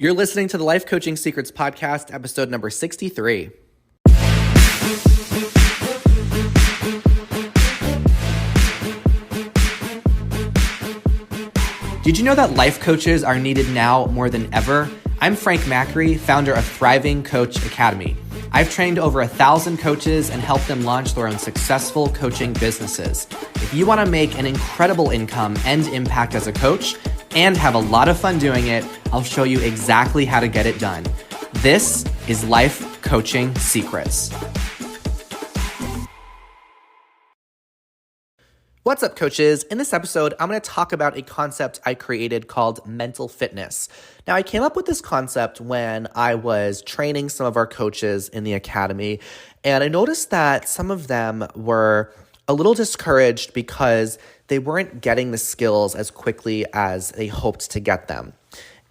You're listening to the Life Coaching Secrets Podcast, episode number 63. Did you know that life coaches are needed now more than ever? I'm Frank Macri, founder of Thriving Coach Academy. I've trained over 1,000 coaches and helped them launch their own successful coaching businesses. If you want to make an incredible income and impact as a coach and have a lot of fun doing it, I'll show you exactly how to get it done. This is Life Coaching Secrets. What's up, coaches? In this episode, I'm going to talk about a concept I created called mental fitness. Now, I came up with this concept when I was training some of our coaches in the academy, and I noticed that some of them were a little discouraged because they weren't getting the skills as quickly as they hoped to get them.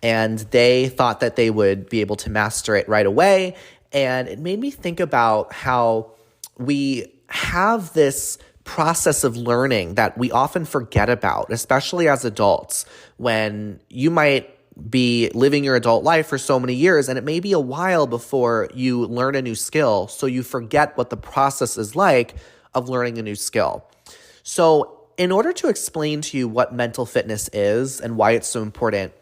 And they thought that they would be able to master it right away. And it made me think about how we have this process of learning that we often forget about, especially as adults, when you might be living your adult life for so many years, and it may be a while before you learn a new skill, so you forget what the process is like of learning a new skill. So in order to explain to you what mental fitness is and why it's so important,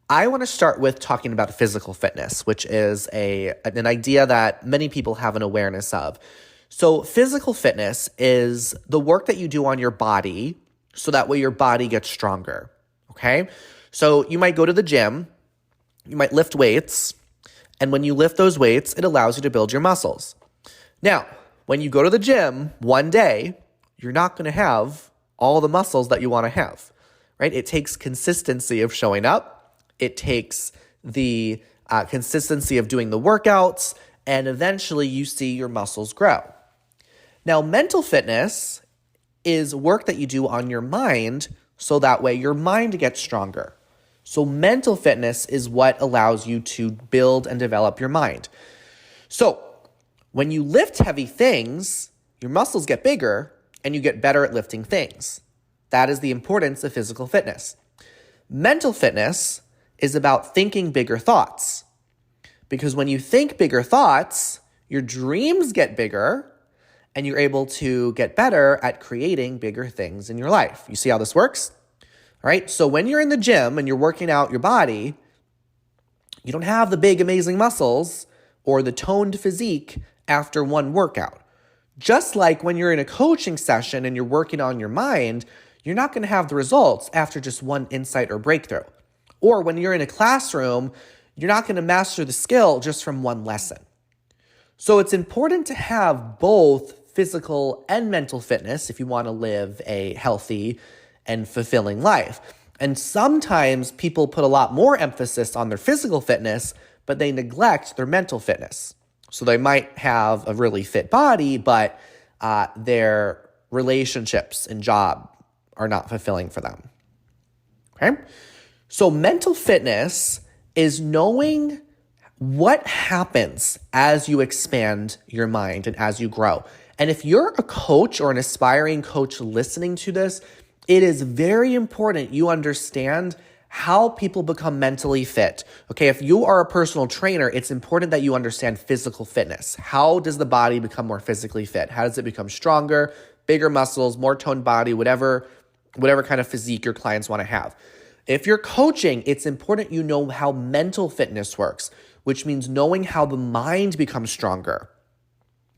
I want to start with talking about physical fitness, which is an idea that many people have an awareness of. So physical fitness is the work that you do on your body so that way your body gets stronger, okay? So you might go to the gym, you might lift weights, and when you lift those weights, it allows you to build your muscles. Now, when you go to the gym one day, you're not going to have all the muscles that you want to have, right? It takes consistency of showing up. It takes the consistency of doing the workouts, and eventually you see your muscles grow. Now, mental fitness is work that you do on your mind so that way your mind gets stronger. So mental fitness is what allows you to build and develop your mind. So when you lift heavy things, your muscles get bigger and you get better at lifting things. That is the importance of physical fitness. Mental fitness is about thinking bigger thoughts. Because when you think bigger thoughts, your dreams get bigger and you're able to get better at creating bigger things in your life. You see how this works? All right, so when you're in the gym and you're working out your body, you don't have the big, amazing muscles or the toned physique after one workout. Just like when you're in a coaching session and you're working on your mind, you're not going to have the results after just one insight or breakthrough. Or when you're in a classroom, you're not going to master the skill just from one lesson. So it's important to have both physical and mental fitness if you want to live a healthy and fulfilling life. And sometimes people put a lot more emphasis on their physical fitness, but they neglect their mental fitness. So they might have a really fit body, but their relationships and job are not fulfilling for them. Okay? So mental fitness is knowing what happens as you expand your mind and as you grow. And if you're a coach or an aspiring coach listening to this, it is very important you understand how people become mentally fit. Okay, if you are a personal trainer, it's important that you understand physical fitness. How does the body become more physically fit? How does it become stronger, bigger muscles, more toned body, whatever kind of physique your clients want to have? If you're coaching, it's important you know how mental fitness works, which means knowing how the mind becomes stronger.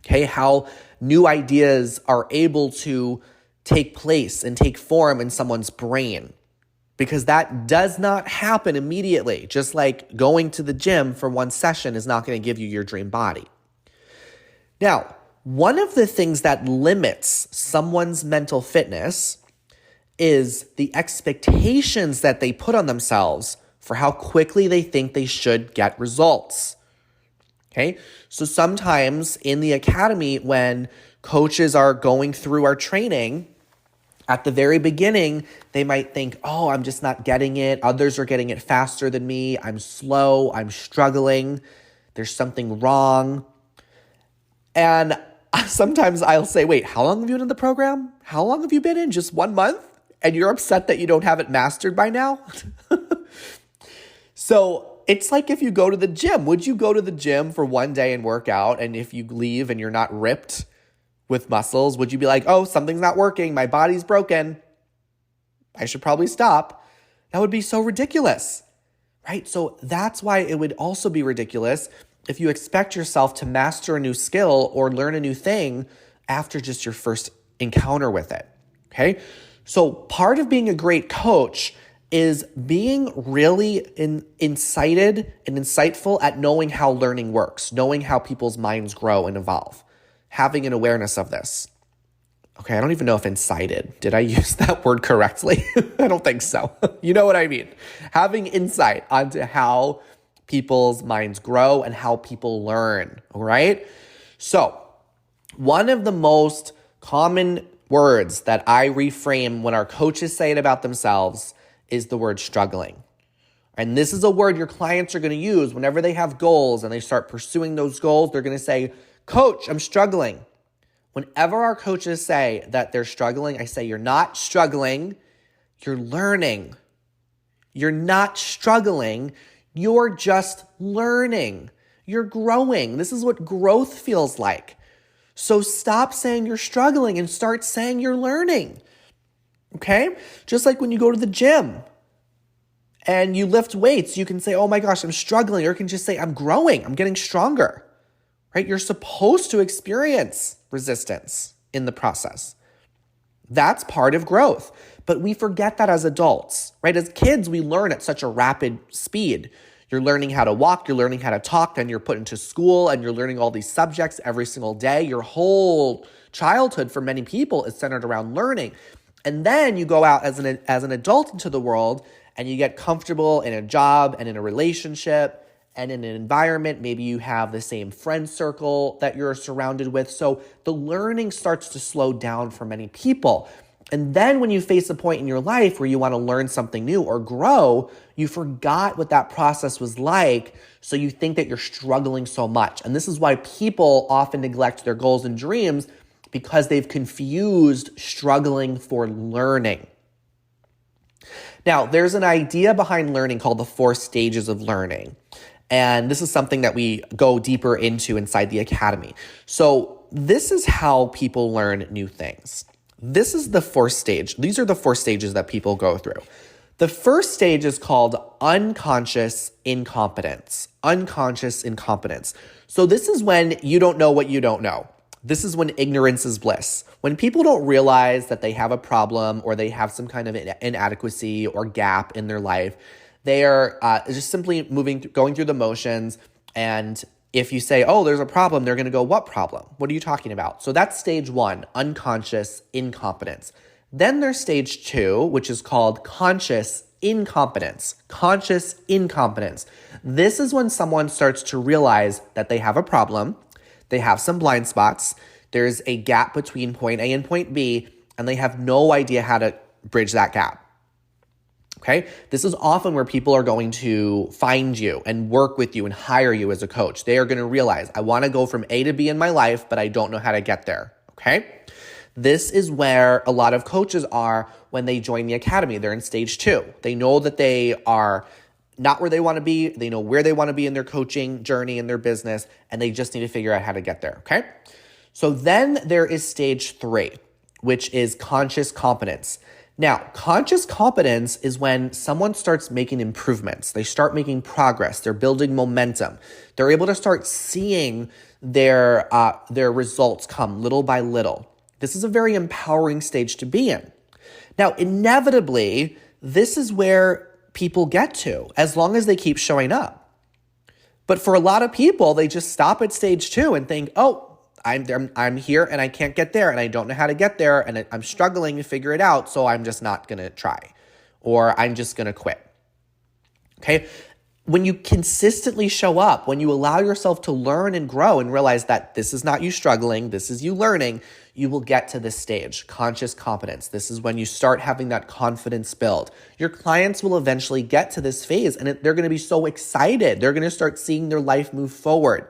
Okay, how new ideas are able to take place and take form in someone's brain. Because that does not happen immediately. Just like going to the gym for one session is not going to give you your dream body. Now, one of the things that limits someone's mental fitness is the expectations that they put on themselves for how quickly they think they should get results. Okay, so sometimes in the academy, when coaches are going through our training, at the very beginning, they might think, oh, I'm just not getting it. Others are getting it faster than me. I'm slow. I'm struggling. There's something wrong. And sometimes I'll say, wait, how long have you been in the program? How long have you been in? Just 1 month? And you're upset that you don't have it mastered by now? So it's like if you go to the gym. Would you go to the gym for one day and work out, and if you leave and you're not ripped with muscles, would you be like, oh, something's not working, my body's broken, I should probably stop? That would be so ridiculous, right? So that's why it would also be ridiculous if you expect yourself to master a new skill or learn a new thing after just your first encounter with it, okay? So part of being a great coach is being really incited and insightful at knowing how learning works, knowing how people's minds grow and evolve, having an awareness of this. Okay, I don't even know if incited. Did I use that word correctly? I don't think so. You know what I mean? Having insight onto how people's minds grow and how people learn, all right? So one of the most common words that I reframe when our coaches say it about themselves is the word struggling. And this is a word your clients are going to use whenever they have goals and they start pursuing those goals. They're going to say, Coach, I'm struggling. Whenever our coaches say that they're struggling, I say, you're not struggling, you're learning. You're not struggling, you're just learning. You're growing. This is what growth feels like. So stop saying you're struggling and start saying you're learning. Okay? Just like when you go to the gym and you lift weights, you can say, oh my gosh, I'm struggling. Or you can just say, I'm growing. I'm getting stronger. Right? You're supposed to experience resistance in the process. That's part of growth. But we forget that as adults, right? As kids, we learn at such a rapid speed. You're learning how to walk, you're learning how to talk, and you're put into school and you're learning all these subjects every single day. Your whole childhood for many people is centered around learning. And then you go out as an adult into the world and you get comfortable in a job and in a relationship and in an environment. Maybe you have the same friend circle that you're surrounded with. So the learning starts to slow down for many people. And then when you face a point in your life where you want to learn something new or grow, you forgot what that process was like. So you think that you're struggling so much. And this is why people often neglect their goals and dreams, because they've confused struggling for learning. Now, there's an idea behind learning called the 4 stages of learning. And this is something that we go deeper into inside the academy. So this is how people learn new things. This is the 4th stage. These are the 4 stages that people go through. The first stage is called unconscious incompetence. Unconscious incompetence. So this is when you don't know what you don't know. This is when ignorance is bliss. When people don't realize that they have a problem or they have some kind of inadequacy or gap in their life, they are just simply going through the motions. And if you say, oh, there's a problem, they're going to go, what problem? What are you talking about? So that's stage 1, unconscious incompetence. Then there's stage 2, which is called conscious incompetence. Conscious incompetence. This is when someone starts to realize that they have a problem. They have some blind spots. There's a gap between point A and point B, and they have no idea how to bridge that gap. Okay? This is often where people are going to find you and work with you and hire you as a coach. They are going to realize, I want to go from A to B in my life, but I don't know how to get there. Okay? This is where a lot of coaches are when they join the academy. They're in stage 2. They know that they are not where they want to be. They know where they want to be in their coaching journey in their business, and they just need to figure out how to get there, okay? So then there is stage 3, which is conscious competence. Now, conscious competence is when someone starts making improvements. They start making progress. They're building momentum. They're able to start seeing their results come little by little. This is a very empowering stage to be in. Now, inevitably, this is where people get to, as long as they keep showing up. But for a lot of people, they just stop at stage 2 and think, oh, I'm here and I can't get there and I don't know how to get there and I'm struggling to figure it out, so I'm just not going to try, or I'm just going to quit. Okay? When you consistently show up, when you allow yourself to learn and grow and realize that this is not you struggling, this is you learning, you will get to this stage, conscious competence. This is when you start having that confidence build. Your clients will eventually get to this phase and they're going to be so excited. They're going to start seeing their life move forward.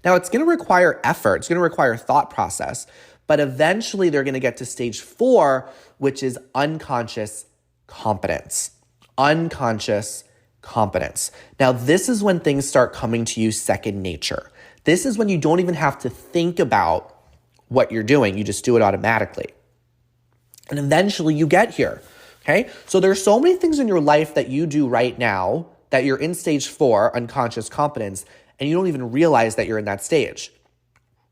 Now, it's going to require effort. It's going to require thought process, but eventually they're going to get to stage 4, which is unconscious competence. Unconscious competence. Now, this is when things start coming to you second nature. This is when you don't even have to think about what you're doing. You just do it automatically. And eventually you get here, okay? So there's so many things in your life that you do right now that you're in stage 4, unconscious competence, and you don't even realize that you're in that stage,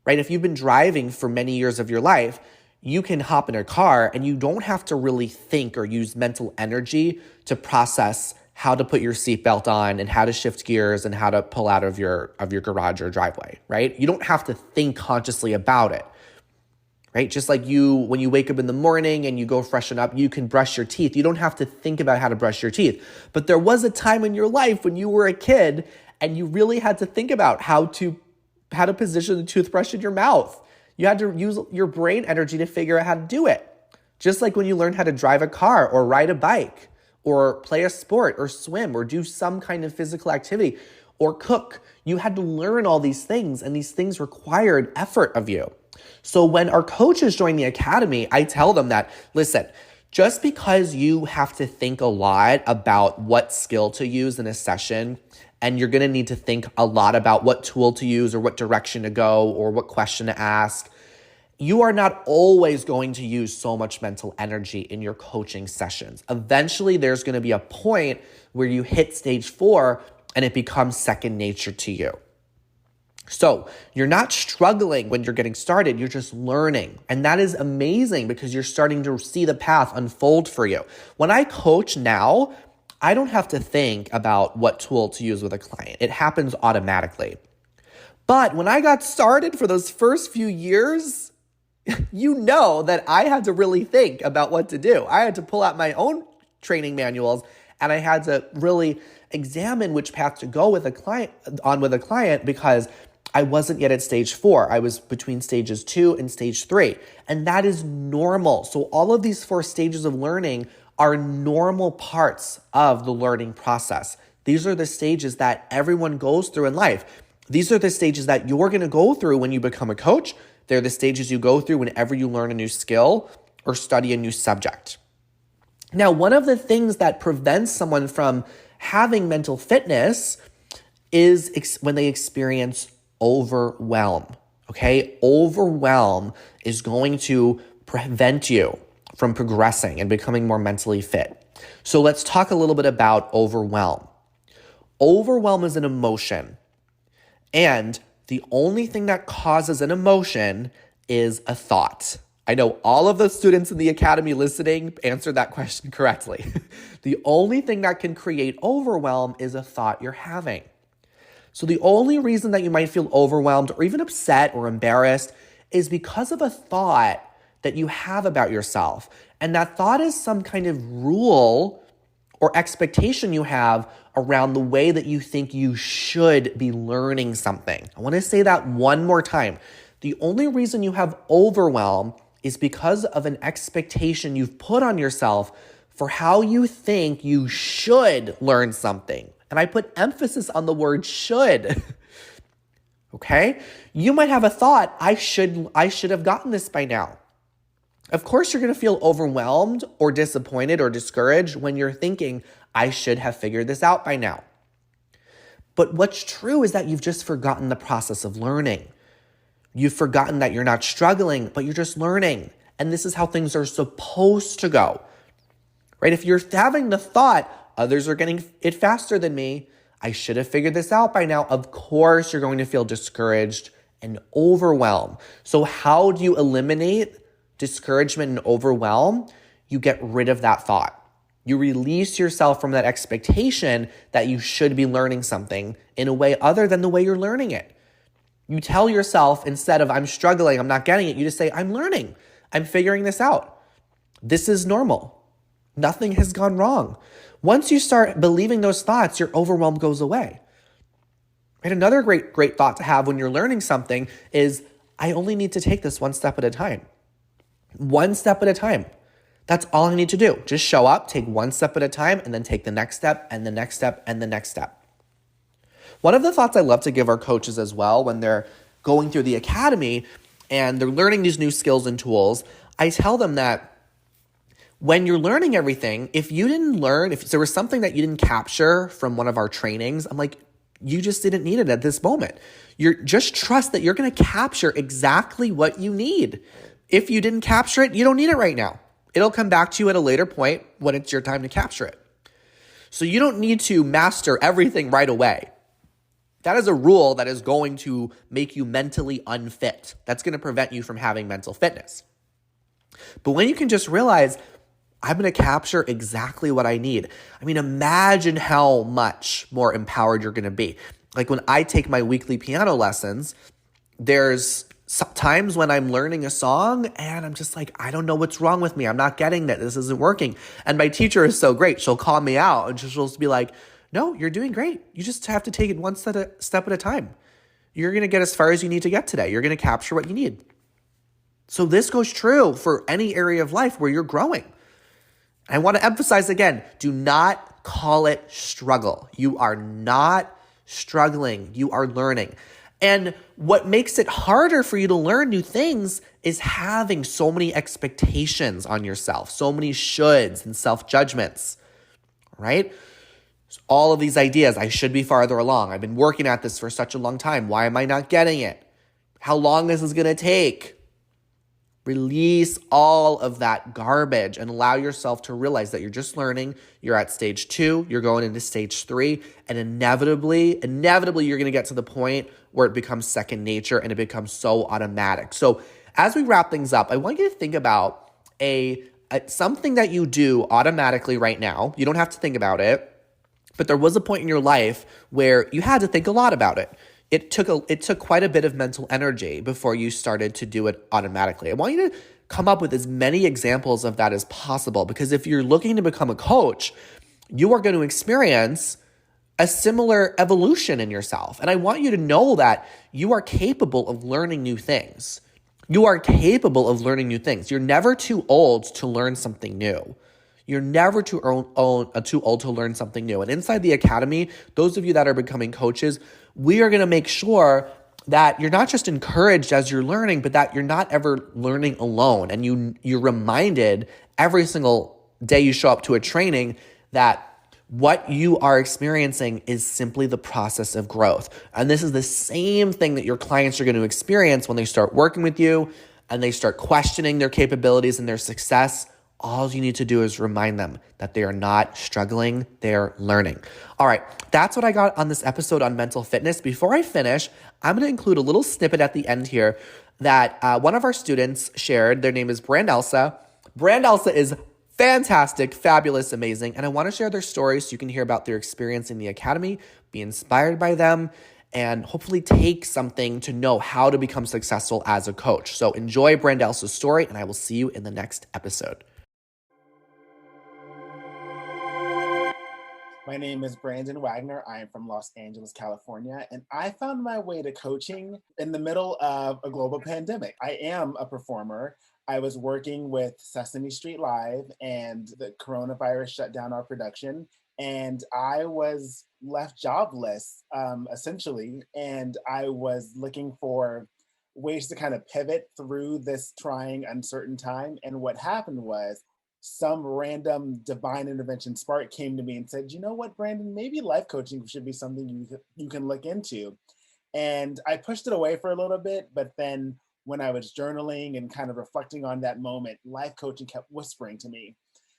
right? If you've been driving for many years of your life, you can hop in a car and you don't have to really think or use mental energy to process how to put your seatbelt on and how to shift gears and how to pull out of your garage or driveway, right? You don't have to think consciously about it, right? Just like when you wake up in the morning and you go freshen up, you can brush your teeth. You don't have to think about how to brush your teeth. But there was a time in your life when you were a kid and you really had to think about how to position the toothbrush in your mouth. You had to use your brain energy to figure out how to do it. Just like when you learned how to drive a car or ride a bike or play a sport or swim or do some kind of physical activity or cook. You had to learn all these things, and these things required effort of you. So when our coaches join the academy, I tell them that, listen, just because you have to think a lot about what skill to use in a session, and you're going to need to think a lot about what tool to use or what direction to go or what question to ask, you are not always going to use so much mental energy in your coaching sessions. Eventually, there's going to be a point where you hit stage 4 and it becomes second nature to you. So you're not struggling when you're getting started, you're just learning. And that is amazing because you're starting to see the path unfold for you. When I coach now, I don't have to think about what tool to use with a client. It happens automatically. But when I got started for those first few years, you know that I had to really think about what to do. I had to pull out my own training manuals and I had to really examine which path to go with a client because I wasn't yet at stage 4. I was between stages 2 and stage 3. And that is normal. So all of these 4 stages of learning are normal parts of the learning process. These are the stages that everyone goes through in life. These are the stages that you're going to go through when you become a coach. They're the stages you go through whenever you learn a new skill or study a new subject. Now, one of the things that prevents someone from having mental fitness is when they experience overwhelm, okay? Overwhelm is going to prevent you from progressing and becoming more mentally fit. So let's talk a little bit about overwhelm. Overwhelm is an emotion, and the only thing that causes an emotion is a thought. I know all of the students in the academy listening answered that question correctly. The only thing that can create overwhelm is a thought you're having. So the only reason that you might feel overwhelmed or even upset or embarrassed is because of a thought that you have about yourself. And that thought is some kind of rule or expectation you have around the way that you think you should be learning something. I want to say that one more time. The only reason you have overwhelm is because of an expectation you've put on yourself for how you think you should learn something. And I put emphasis on the word should. Okay? You might have a thought, I should have gotten this by now. Of course, you're going to feel overwhelmed or disappointed or discouraged when you're thinking, I should have figured this out by now. But what's true is that you've just forgotten the process of learning. You've forgotten that you're not struggling, but you're just learning. And this is how things are supposed to go, right? If you're having the thought, others are getting it faster than me, I should have figured this out by now, of course, you're going to feel discouraged and overwhelmed. So how do you eliminate discouragement and overwhelm? You get rid of that thought. You release yourself from that expectation that you should be learning something in a way other than the way you're learning it. You tell yourself, instead of I'm struggling, I'm not getting it, you just say, I'm learning. I'm figuring this out. This is normal. Nothing has gone wrong. Once you start believing those thoughts, your overwhelm goes away. And another great thought to have when you're learning something is, I only need to take this one step at a time. One step at a time. That's all I need to do. Just show up, take one step at a time, and then take the next step and the next step and the next step. One of the thoughts I love to give our coaches as well when they're going through the academy and they're learning these new skills and tools, I tell them that When you're learning everything, if there was something that you didn't capture from one of our trainings, I'm like, you just didn't need it at this moment. You're just trust that you're going to capture exactly what you need. If you didn't capture it, you don't need it right now. It'll come back to you at a later point when it's your time to capture it. So you don't need to master everything right away. That is a rule that is going to make you mentally unfit. That's going to prevent you from having mental fitness. But when you can just realize, I'm going to capture exactly what I need. I mean, imagine how much more empowered you're going to be. Like when I take my weekly piano lessons, there's times when I'm learning a song and I'm just like, I don't know what's wrong with me. I'm not getting that. This isn't working. And my teacher is so great. She'll call me out and she'll just be like, no, you're doing great. You just have to take it one step at a time. You're going to get as far as you need to get today. You're going to capture what you need. So this goes true for any area of life where you're growing. I want to emphasize again, do not call it struggle. You are not struggling. You are learning. And what makes it harder for you to learn new things is having so many expectations on yourself, so many shoulds and self-judgments, right? All of these ideas, I should be farther along. I've been working at this for such a long time. Why am I not getting it? How long is this going to take? Release all of that garbage and allow yourself to realize that you're just learning. You're at stage 2, you're going into stage 3, and inevitably, you're going to get to the point where it becomes second nature and it becomes so automatic. So as we wrap things up, I want you to think about something that you do automatically right now. You don't have to think about it, but there was a point in your life where you had to think a lot about it. It took quite a bit of mental energy before you started to do it automatically. I want you to come up with as many examples of that as possible, because if you're looking to become a coach, you are going to experience a similar evolution in yourself. And I want you to know that you are capable of learning new things. You are capable of learning new things. You're never too old to learn something new. You're never too old to learn something new. And inside the academy, those of you that are becoming coaches, we are going to make sure that you're not just encouraged as you're learning, but that you're not ever learning alone. And you're reminded every single day you show up to a training that what you are experiencing is simply the process of growth. And this is the same thing that your clients are going to experience when they start working with you and they start questioning their capabilities and their success. All you need to do is remind them that they are not struggling, they're learning. All right, that's what I got on this episode on mental fitness. Before I finish, I'm going to include a little snippet at the end here that one of our students shared. Their name is Brand Elsa. Brand Elsa is fantastic, fabulous, amazing, and I want to share their stories so you can hear about their experience in the academy, be inspired by them, and hopefully take something to know how to become successful as a coach. So enjoy Brand Elsa's story, and I will see you in the next episode. My name is Brandon Wagner. I am from Los Angeles, California, and I found my way to coaching in the middle of a global pandemic. I am a performer. I was working with Sesame Street Live, and the coronavirus shut down our production, and I was left jobless, essentially, and I was looking for ways to kind of pivot through this trying, uncertain time. And what happened was some random divine intervention spark came to me and said, you know what, Brandon, maybe life coaching should be something you can look into. And I pushed it away for a little bit, but then when I was journaling and kind of reflecting on that moment, life coaching kept whispering to me.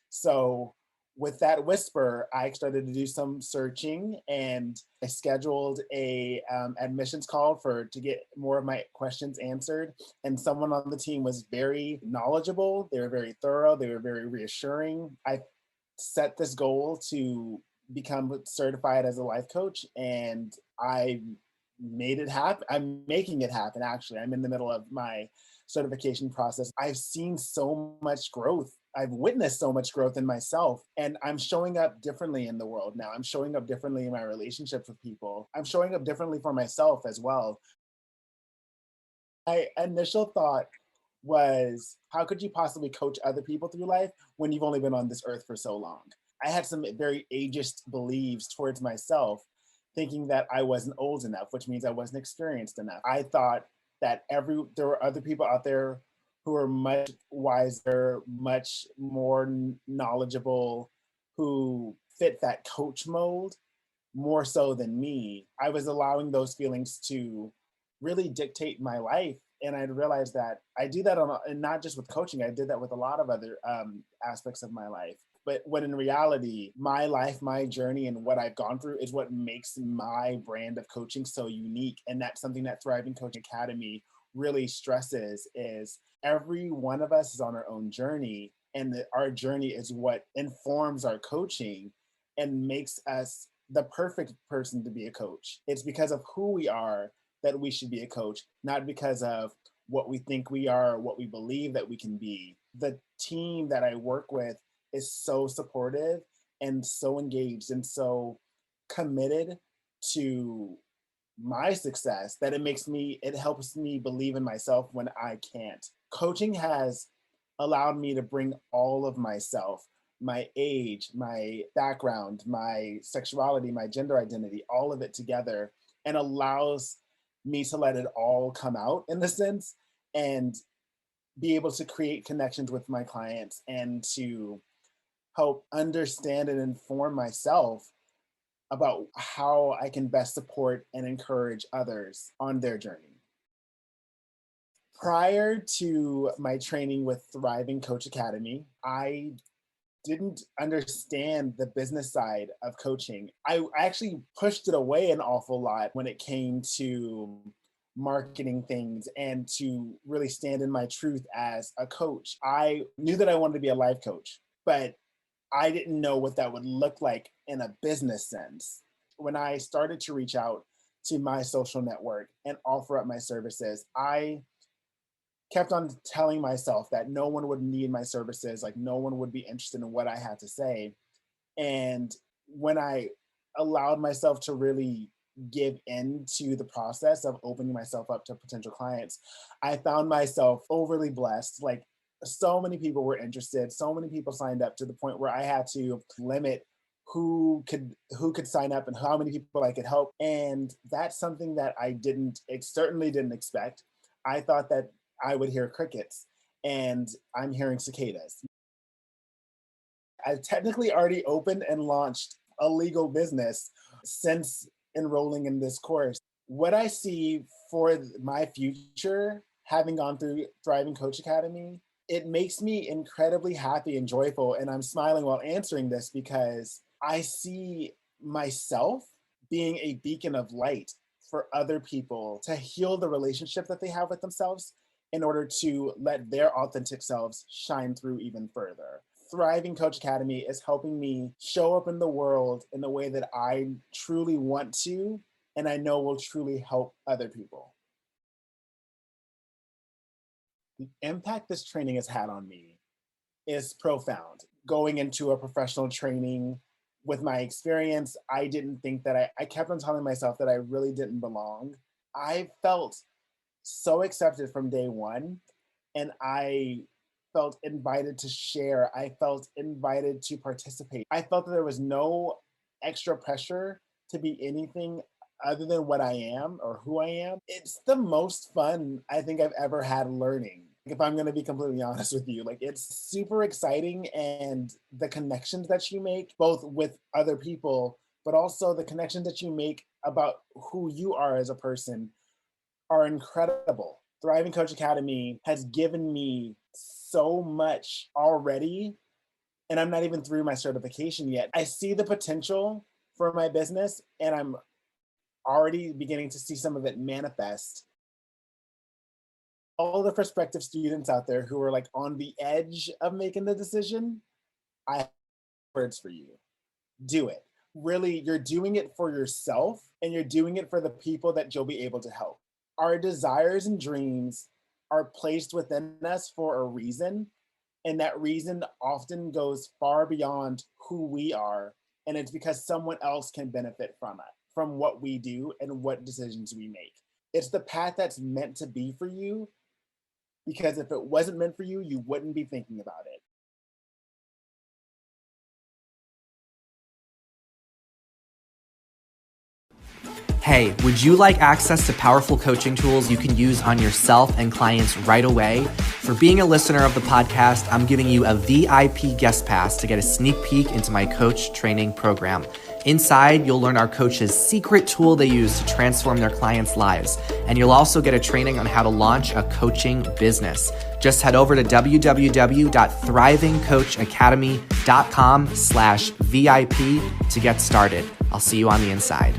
So with that whisper, I started to do some searching, and I scheduled a admissions call to get more of my questions answered. And someone on the team was very knowledgeable. They were very thorough. They were very reassuring. I set this goal to become certified as a life coach, and I made it happen. I'm making it happen, actually. I'm in the middle of my certification process. I've seen so much growth. I've witnessed so much growth in myself, and I'm showing up differently in the world now. I'm showing up differently in my relationships with people. I'm showing up differently for myself as well. My initial thought was, how could you possibly coach other people through life when you've only been on this earth for so long? I had some very ageist beliefs towards myself, thinking that I wasn't old enough, which means I wasn't experienced enough. I thought that there were other people out there who are much wiser, much more knowledgeable, who fit that coach mold more so than me. I was allowing those feelings to really dictate my life. And I realized that I do that and not just with coaching, I did that with a lot of other aspects of my life. But when in reality, my life, my journey, and what I've gone through is what makes my brand of coaching so unique. And that's something that Thriving Coach Academy really stresses is every one of us is on our own journey. And our journey is what informs our coaching and makes us the perfect person to be a coach. It's because of who we are that we should be a coach, not because of what we think we are, what we believe that we can be. The team that I work with is so supportive and so engaged and so committed to my success that it helps me believe in myself when I can't. Coaching has allowed me to bring all of myself, my age, my background, my sexuality, my gender identity, all of it together, and allows me to let it all come out in a sense and be able to create connections with my clients and to help understand and inform myself about how I can best support and encourage others on their journey. Prior to my training with Thriving Coach Academy, I didn't understand the business side of coaching. I actually pushed it away an awful lot when it came to marketing things and to really stand in my truth as a coach. I knew that I wanted to be a life coach, but I didn't know what that would look like in a business sense. When I started to reach out to my social network and offer up my services, I kept on telling myself that no one would need my services, like no one would be interested in what I had to say. And when I allowed myself to really give into the process of opening myself up to potential clients, I found myself overly blessed. Like so many people were interested, so many people signed up to the point where I had to limit who could sign up and how many people I could help. And that's something that certainly didn't expect. I thought that I would hear crickets, and I'm hearing cicadas. I've technically already opened and launched a legal business since enrolling in this course. What I see for my future, having gone through Thriving Coach Academy, it makes me incredibly happy and joyful. And I'm smiling while answering this because I see myself being a beacon of light for other people to heal the relationship that they have with themselves in order to let their authentic selves shine through even further. Thriving Coach Academy is helping me show up in the world in the way that I truly want to, and I know will truly help other people. The impact this training has had on me is profound. Going into a professional training with my experience, I didn't think that I kept on telling myself that I really didn't belong. I felt so accepted from day one, and I felt invited to share. I felt invited to participate. I felt that there was no extra pressure to be anything other than what I am or who I am. It's the most fun I think I've ever had learning. If I'm going to be completely honest with you, like it's super exciting, and the connections that you make both with other people, but also the connections that you make about who you are as a person are incredible. Thriving Coach Academy has given me so much already, and I'm not even through my certification yet. I see the potential for my business, and I'm already beginning to see some of it manifest. All the prospective students out there who are like on the edge of making the decision, I have words for you. Do it. Really, you're doing it for yourself, and you're doing it for the people that you'll be able to help. Our desires and dreams are placed within us for a reason, and that reason often goes far beyond who we are, and it's because someone else can benefit from it, from what we do and what decisions we make. It's the path that's meant to be for you, because if it wasn't meant for you, you wouldn't be thinking about it. Hey, would you like access to powerful coaching tools you can use on yourself and clients right away? For being a listener of the podcast, I'm giving you a VIP guest pass to get a sneak peek into my coach training program. Inside, you'll learn our coaches' secret tool they use to transform their clients' lives. And you'll also get a training on how to launch a coaching business. Just head over to www.thrivingcoachacademy.com/VIP to get started. I'll see you on the inside.